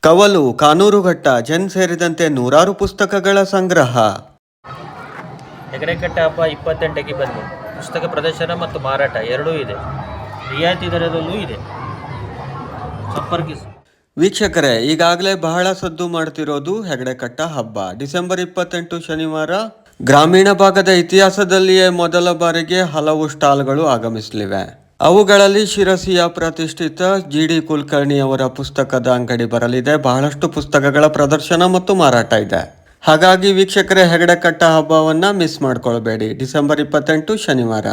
ಕವಲು, ಕಾನೂರುಘಟ್ಟ, Zen ಸೇರಿದಂತೆ ನೂರಾರು ಪುಸ್ತಕಗಳ ಸಂಗ್ರಹ. ಹೆಗಡೆಕಟ್ಟ ಹಬ್ಬ 28ಕ್ಕೆ ಬನ್ನಿ. ಪುಸ್ತಕ ಪ್ರದರ್ಶನ ಮತ್ತು ಮಾರಾಟ ಎರಡೂ ಇದೆ. ರಿಯಾಯಿತಿ ದರದಲ್ಲೂ ಇದೆ. ಸಂಪರ್ಕಿಸಿ. ವೀಕ್ಷಕರೇ, ಈಗಾಗಲೇ ಬಹಳ ಸದ್ದು ಮಾಡ್ತಿರೋದು ಹೆಗಡೆಕಟ್ಟ ಹಬ್ಬ. ಡಿಸೆಂಬರ್ 28 ಶನಿವಾರ ಗ್ರಾಮೀಣ ಭಾಗದ ಇತಿಹಾಸದಲ್ಲಿಯೇ ಮೊದಲ ಬಾರಿಗೆ ಹಲವು ಸ್ಟಾಲ್ಗಳು ಆಗಮಿಸಲಿವೆ. ಅವುಗಳಲ್ಲಿ ಶಿರಸಿಯ ಪ್ರತಿಷ್ಠಿತ ಜಿ.ಡಿ. ಕುಲಕರ್ಣಿ ಅವರ ಪುಸ್ತಕದ ಅಂಗಡಿ ಬರಲಿದೆ. ಬಹಳಷ್ಟು ಪುಸ್ತಕಗಳ ಪ್ರದರ್ಶನ ಮತ್ತು ಮಾರಾಟ ಇದೆ. ಹಾಗಾಗಿ ವೀಕ್ಷಕರೇ, ಹೆಗಡೆಕಟ್ಟ ಹಬ್ಬವನ್ನ ಮಿಸ್ ಮಾಡ್ಕೊಳ್ಬೇಡಿ. ಡಿಸೆಂಬರ್ 28 ಶನಿವಾರ.